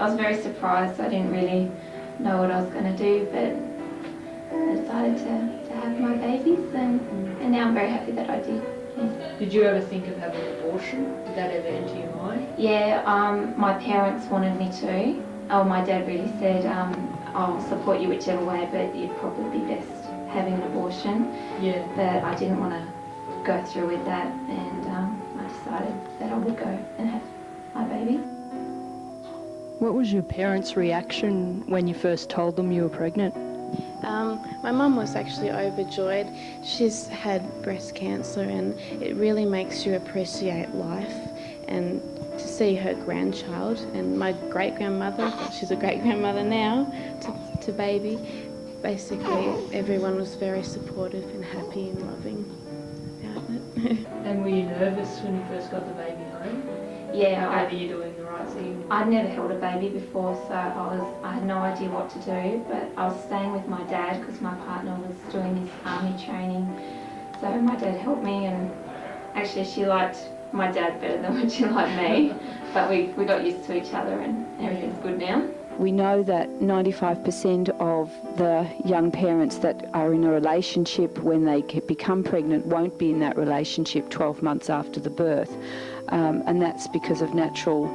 I was very surprised. I didn't really know what I was going to do, but I decided to have my babies, and now I'm very happy that I did. Yeah. Did you ever think of having an abortion? Did that ever enter your mind? Yeah, my parents wanted me to. Oh, my dad really said, I'll support you whichever way, but you'd probably be best having an abortion. Yeah. But I didn't want to go through with that, and I decided that I would go and have my baby. What was your parents' reaction when you first told them you were pregnant? My mum was actually overjoyed. She's had breast cancer, and it really makes you appreciate life, and to see her grandchild and my great-grandmother, she's a great-grandmother now, to baby. Basically, everyone was very supportive and happy and loving about it. And were you nervous when you first got the baby home? Yeah, Whether you're doing the right thing? I'd never held a baby before, so I had no idea what to do, but I was staying with my dad because my partner was doing his army training. So my dad helped me, and actually she liked my dad better than what she liked me, but we got used to each other, and everything's good now. We know that 95% of the young parents that are in a relationship when they become pregnant won't be in that relationship 12 months after the birth. And that's because of natural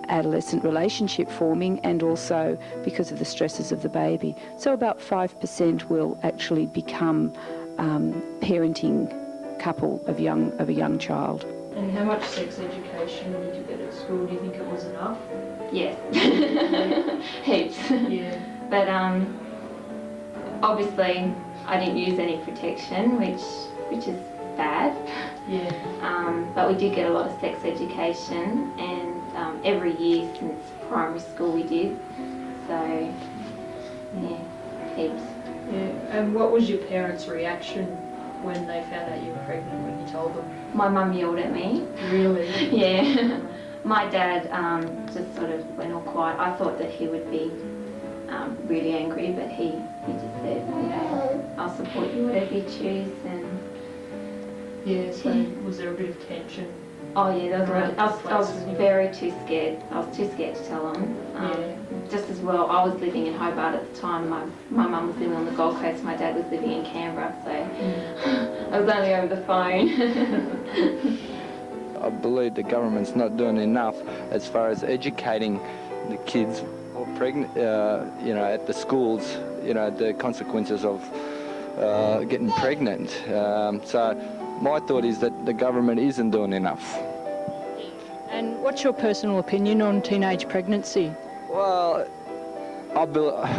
adolescent relationship forming, and also because of the stresses of the baby. So about 5% will actually become parenting couple of a young child. And how much sex education did you get at school? Do you think it was enough? Yes, heaps. Yeah. But obviously I didn't use any protection, which is bad. Yeah. But we did get a lot of sex education, and every year since primary school we did. So yeah, heaps. Yeah. And what was your parents' reaction when they found out you were pregnant, when you told them? My mum yelled at me. Really? Yeah. My dad just sort of went all quiet. I thought that he would be really angry, but he just said, you know, I'll support you whatever you choose. And yeah, so was there a bit of tension? oh yeah, there was. I was very too scared. I was too scared to tell him. Just as well, I was living in Hobart at the time. My mum was living on the Gold Coast. My dad was living in Canberra, so I was only over the phone. I believe the government's not doing enough as far as educating the kids who are pregnant, you know, at the schools, you know, the consequences of getting pregnant. So my thought is that the government isn't doing enough. And what's your personal opinion on teenage pregnancy? Well,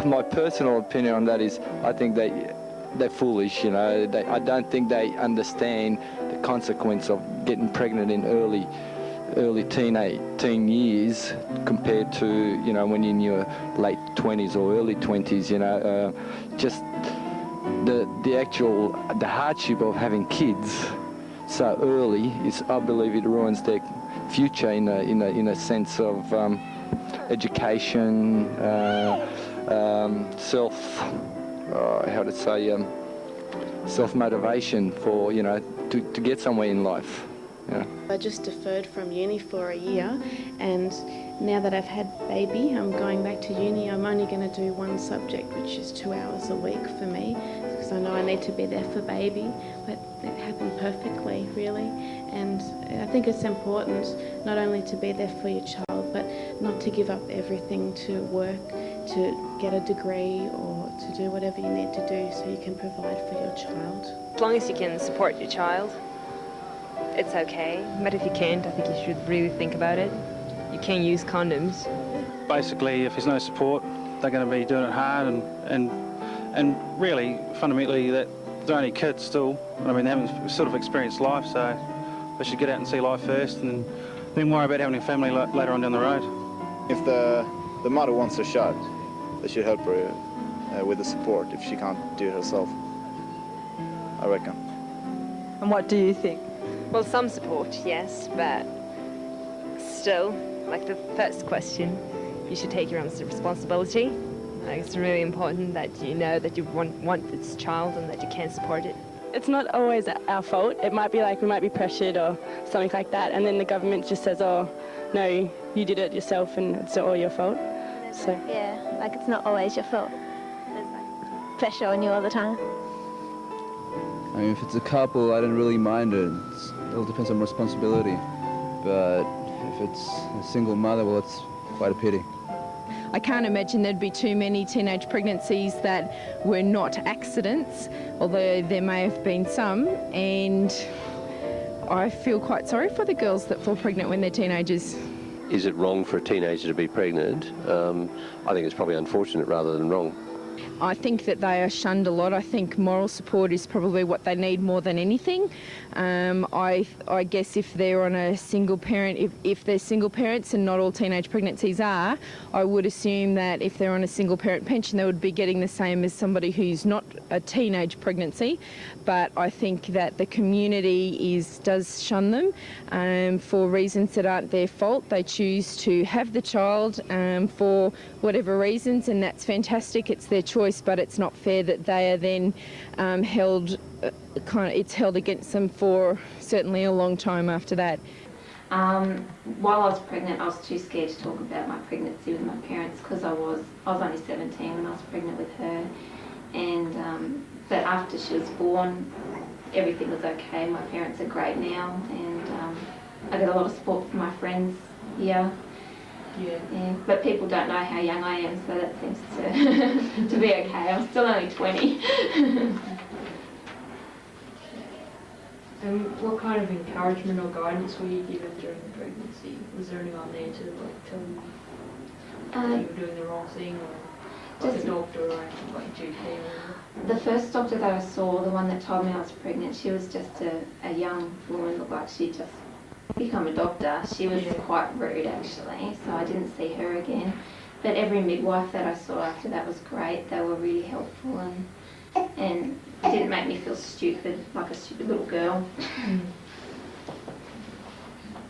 my personal opinion on that is I think they're foolish, you know. I don't think they understand the consequence of getting pregnant in early teen years compared to, you know, when you're in your late 20s or early 20s, you know. Just the hardship of having kids so early is, I believe, it ruins their future in a sense of education, self-motivation for, you know, to get somewhere in life. Yeah. I just deferred from uni for a year, and now that I've had baby, I'm going back to uni. I'm only going to do one subject, which is 2 hours a week for me, because I know I need to be there for baby, but it happened perfectly, really. And I think it's important not only to be there for your child, but not to give up everything to work, to get a degree, or to do whatever you need to do so you can provide for your child. As long as you can support your child, it's okay. But if you can't, I think you should really think about it. You can use condoms. Basically, if there's no support, they're going to be doing it hard, and really, fundamentally, that they're only kids still. I mean, they haven't sort of experienced life, so they should get out and see life first, and then worry about having a family later on down the road. If the mother wants a shot, they should help her with the support if she can't do it herself, I reckon. And what do you think? Well, some support, yes, but still, like the first question, you should take your own responsibility. Like, it's really important that you know that you want this child and that you can support it. It's not always our fault. It might be like we might be pressured or something like that, and then the government just says, oh, no, you did it yourself and it's all your fault. So Yeah, like it's not always your fault. There's like pressure on you all the time. I mean, if it's a couple, I don't really mind it. It all depends on responsibility. But if it's a single mother, well, it's quite a pity. I can't imagine there'd be too many teenage pregnancies that were not accidents, although there may have been some, and I feel quite sorry for the girls that fall pregnant when they're teenagers. Is it wrong for a teenager to be pregnant? I think it's probably unfortunate rather than wrong. I think that they are shunned a lot. I think moral support is probably what they need more than anything. I guess if they're on a single parent, if they're single parents, and not all teenage pregnancies are, I would assume that if they're on a single parent pension, they would be getting the same as somebody who's not a teenage pregnancy. But I think that the community does shun them for reasons that aren't their fault. They choose to have the child for whatever reasons, and that's fantastic. It's their choice, but it's not fair that they are then held against them for certainly a long time after that. While I was pregnant, I was too scared to talk about my pregnancy with my parents because I was only 17 when I was pregnant with her, and but after she was born, everything was okay. My parents are great now, and I get a lot of support from my friends here. Yeah, but people don't know how young I am, so that seems to be okay. I'm still only 20. And what kind of encouragement or guidance were you given during the pregnancy? Was there anyone there to tell you that you were doing the wrong thing, or like a doctor or anything, like a GP or The first doctor that I saw, the one that told me I was pregnant, she was just a young woman, looked like she'd just become a doctor. She was quite rude actually, so I didn't see her again. But every midwife that I saw after that was great. They were really helpful and didn't make me feel stupid, like a stupid little girl.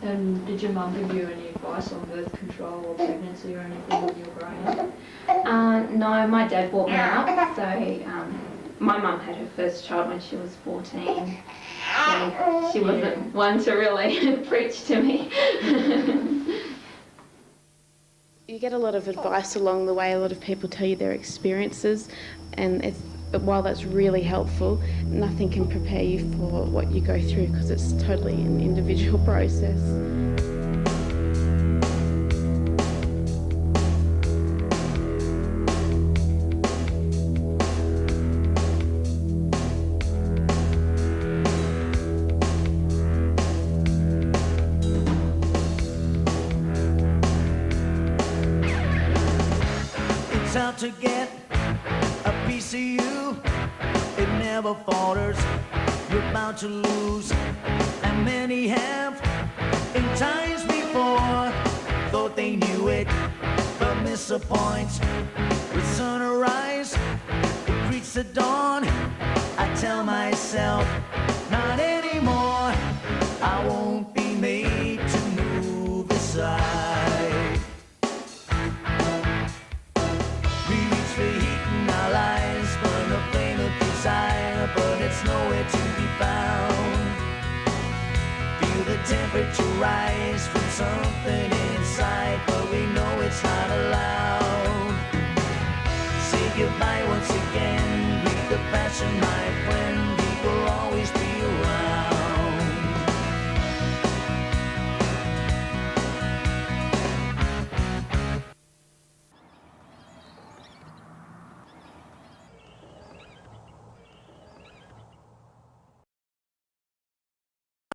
And did your mum give you any advice on birth control or pregnancy or anything when you were growing up? No, my dad brought me up. So my mum had her first child when she was 14. So she wasn't one to really preach to me. You get a lot of advice along the way. A lot of people tell you their experiences, and while that's really helpful, nothing can prepare you for what you go through because it's totally an individual process. It's out to get a piece of you. It never falters. You're about to lose, and many have in times before thought they knew it, but miss a point. With sunrise, it greets the dawn. I tell myself, not anymore. I won't be made to move aside. We reach for heat in our lives, burn the flame of desire, but it's nowhere to be found. Feel the temperature rise from something inside, but we know it's not allowed.